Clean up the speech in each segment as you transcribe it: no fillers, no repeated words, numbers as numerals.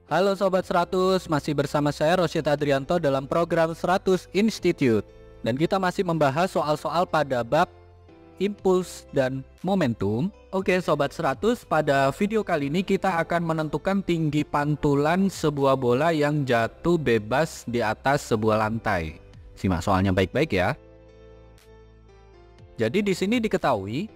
Halo Sobat 100, masih bersama saya Rosyid Adrianto dalam program 100 Institute. Dan kita masih membahas soal-soal pada bab impuls dan momentum. Oke Sobat 100, pada video kali ini kita akan menentukan tinggi pantulan sebuah bola yang jatuh bebas di atas sebuah lantai. Simak soalnya baik-baik ya. Jadi di sini diketahui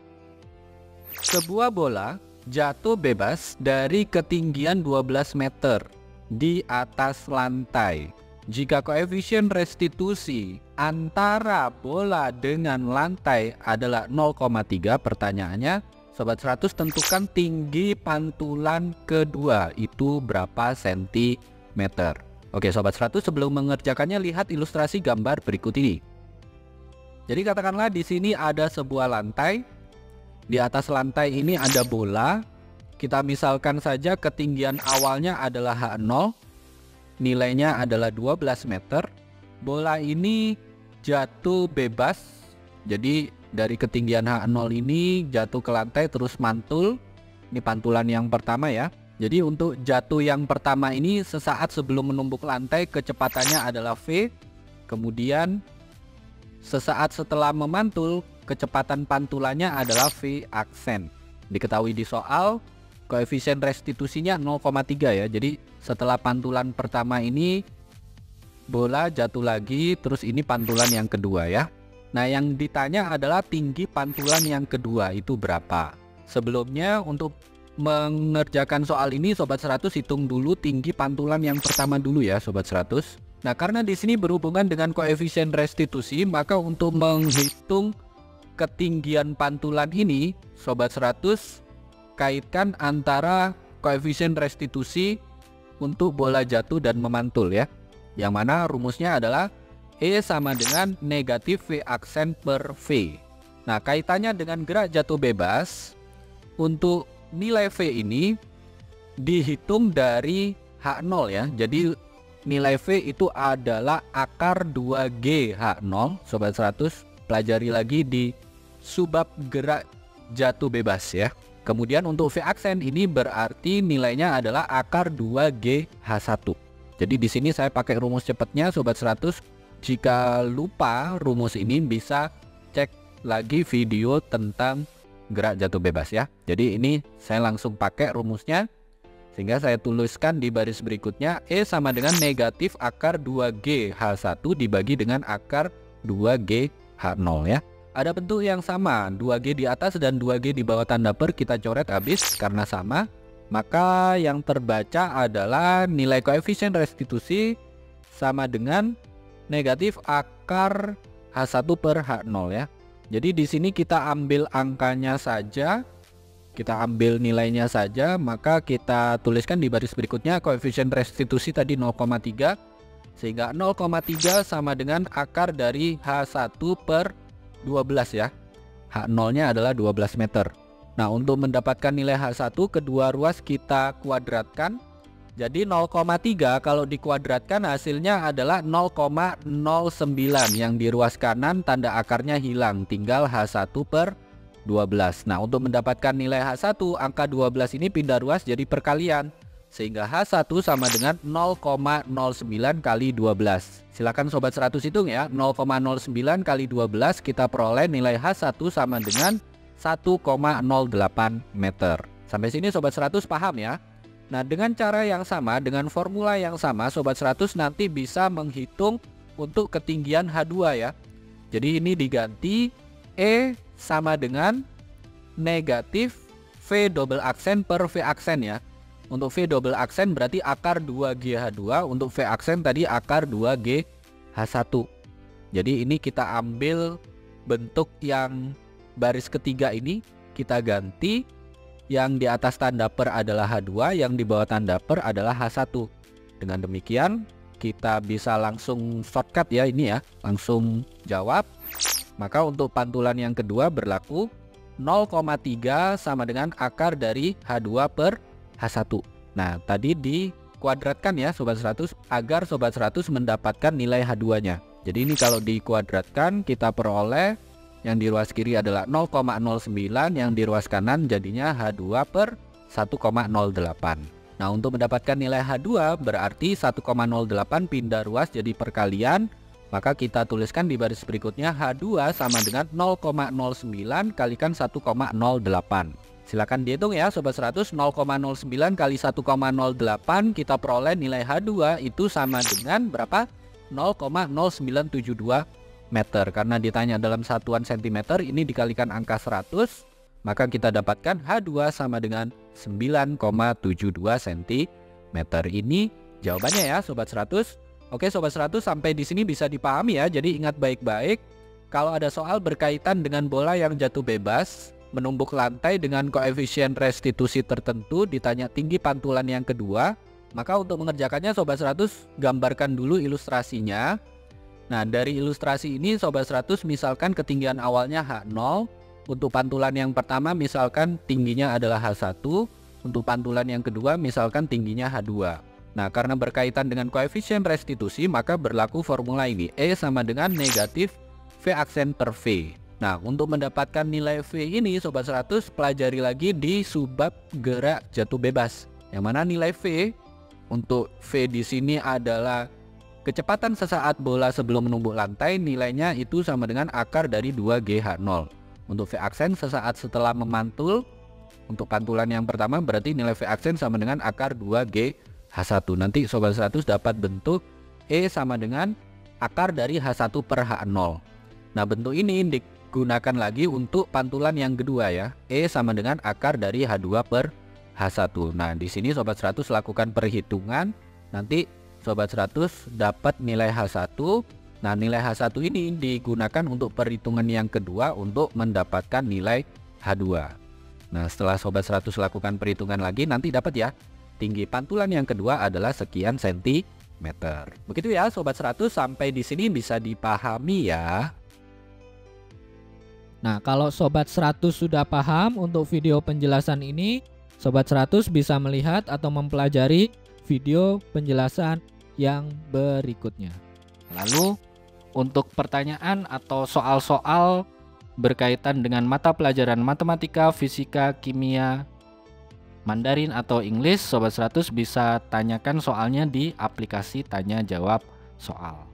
sebuah bola jatuh bebas dari ketinggian 12 meter di atas lantai. Jika koefisien restitusi antara bola dengan lantai adalah 0,3, pertanyaannya Sobat 100 tentukan tinggi pantulan kedua itu berapa sentimeter. Oke Sobat 100, sebelum mengerjakannya lihat ilustrasi gambar berikut ini. Jadi katakanlah di sini ada sebuah lantai. Di atas lantai ini ada bola. Kita misalkan saja ketinggian awalnya adalah H0, nilainya adalah 12 meter. Bola ini jatuh bebas. Jadi dari ketinggian H0 ini jatuh ke lantai terus mantul. Ini pantulan yang pertama ya. Jadi untuk jatuh yang pertama ini sesaat sebelum menumbuk lantai kecepatannya adalah V. Kemudian sesaat setelah memantul kecepatan pantulannya adalah V aksen. Diketahui di soal koefisien restitusinya 0,3 ya. Jadi setelah pantulan pertama ini bola jatuh lagi, terus ini pantulan yang kedua ya. Nah yang ditanya adalah tinggi pantulan yang kedua itu berapa. Sebelumnya untuk mengerjakan soal ini Sobat 100 hitung dulu tinggi pantulan yang pertama dulu ya Sobat 100. Nah karena di sini berhubungan dengan koefisien restitusi, maka untuk menghitung ketinggian pantulan ini Sobat 100 kaitkan antara koefisien restitusi untuk bola jatuh dan memantul ya. Yang mana rumusnya adalah E sama dengan negatif V aksen per V. Nah kaitannya dengan gerak jatuh bebas, untuk nilai V ini dihitung dari H0 ya. Jadi nilai V itu adalah akar 2G H0. Sobat 100 pelajari lagi di subbab gerak jatuh bebas ya. Kemudian untuk V aksen ini berarti nilainya adalah akar 2G H1. Jadi di sini saya pakai rumus cepatnya Sobat 100. Jika lupa rumus ini bisa cek lagi video tentang gerak jatuh bebas ya. Jadi ini saya langsung pakai rumusnya, sehingga saya tuliskan di baris berikutnya E sama dengan negatif akar 2G H1 dibagi dengan akar 2G H0 ya. Ada bentuk yang sama, 2G di atas dan 2G di bawah tanda per kita coret habis karena sama. Maka yang terbaca adalah nilai koefisien restitusi sama dengan negatif akar H1 per H0 ya. Jadi di sini kita ambil angkanya saja, kita ambil nilainya saja, maka kita tuliskan di baris berikutnya koefisien restitusi tadi 0,3, sehingga 0,3 sama dengan akar dari H1 per 12 ya. H0 nya adalah 12 meter. Nah untuk mendapatkan nilai H1 kedua ruas kita kuadratkan. Jadi 0,3 kalau dikuadratkan hasilnya adalah 0,09. Yang di ruas kanan tanda akarnya hilang, tinggal H1 per 12. Nah untuk mendapatkan nilai H1 angka 12 ini pindah ruas jadi perkalian, sehingga H1 sama dengan 0,09 kali 12. Silakan Sobat 100 hitung ya. 0,09 kali 12 kita peroleh nilai H1 sama dengan 1,08 meter. Sampai sini Sobat 100 paham ya. Nah dengan cara yang sama, dengan formula yang sama Sobat 100 nanti bisa menghitung untuk ketinggian H2 ya. Jadi ini diganti E sama dengan negatif V double aksen per V aksen ya. Untuk V double aksen berarti akar 2GH2, untuk V aksen tadi akar 2GH1. Jadi ini kita ambil bentuk yang baris ketiga ini, kita ganti. Yang di atas tanda per adalah H2, yang di bawah tanda per adalah H1. Dengan demikian kita bisa langsung shortcut ya ini ya, langsung jawab. Maka untuk pantulan yang kedua berlaku 0,3 sama dengan akar dari H2 per H1. Nah tadi dikuadratkan ya Sobat 100 agar Sobat 100 mendapatkan nilai H2 nya. Jadi ini kalau dikuadratkan kita peroleh yang di ruas kiri adalah 0,09, yang di ruas kanan jadinya H2 per 1,08. Nah, untuk mendapatkan nilai H2 berarti 1,08 pindah ruas jadi perkalian, maka kita tuliskan di baris berikutnya H2 sama dengan 0,09 kalikan 1,08. Silakan dihitung ya Sobat 100, 0,09 kali 1,08 kita peroleh nilai H2 itu sama dengan berapa? 0,0972 meter. Karena ditanya dalam satuan cm, ini dikalikan angka 100, maka kita dapatkan H2 sama dengan 9,72 cm. Ini jawabannya ya Sobat 100. Oke Sobat 100, sampai di sini bisa dipahami ya. Jadi ingat baik-baik, kalau ada soal berkaitan dengan bola yang jatuh bebas, menumbuk lantai dengan koefisien restitusi tertentu, ditanya tinggi pantulan yang kedua, maka untuk mengerjakannya Sobat 100 gambarkan dulu ilustrasinya. Nah, dari ilustrasi ini Sobat 100 misalkan ketinggian awalnya H0. Untuk pantulan yang pertama misalkan tingginya adalah H1, untuk pantulan yang kedua misalkan tingginya H2. Nah, karena berkaitan dengan koefisien restitusi, maka berlaku formula ini, E sama dengan negatif V aksen per V. Nah, untuk mendapatkan nilai V ini Sobat 100 pelajari lagi di subbab gerak jatuh bebas. Yang mana nilai V untuk V di sini adalah kecepatan sesaat bola sebelum menumbuk lantai, nilainya itu sama dengan akar dari 2GH0. Untuk V aksen sesaat setelah memantul, untuk pantulan yang pertama berarti nilai V aksen sama dengan akar 2GH1. Nanti Sobat 100 dapat bentuk E sama dengan akar dari H1 per H0. Nah, bentuk ini digunakan lagi untuk pantulan yang kedua ya. E sama dengan akar dari H2 per H1. Nah, di sini Sobat 100 lakukan perhitungan. Nanti Sobat 100 dapat nilai H1. Nah, nilai H1 ini digunakan untuk perhitungan yang kedua untuk mendapatkan nilai H2. Nah, setelah Sobat 100 lakukan perhitungan lagi, nanti dapat ya, tinggi pantulan yang kedua adalah sekian sentimeter. Begitu ya Sobat 100, sampai di sini bisa dipahami ya. Nah, kalau Sobat 100 sudah paham untuk video penjelasan ini, Sobat 100 bisa melihat atau mempelajari video penjelasan yang berikutnya. Lalu, untuk pertanyaan atau soal-soal berkaitan dengan mata pelajaran matematika, fisika, kimia, Mandarin atau Inggris, Sobat 100 bisa tanyakan soalnya di aplikasi tanya jawab soal.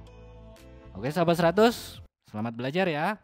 Oke Sobat 100, selamat belajar ya.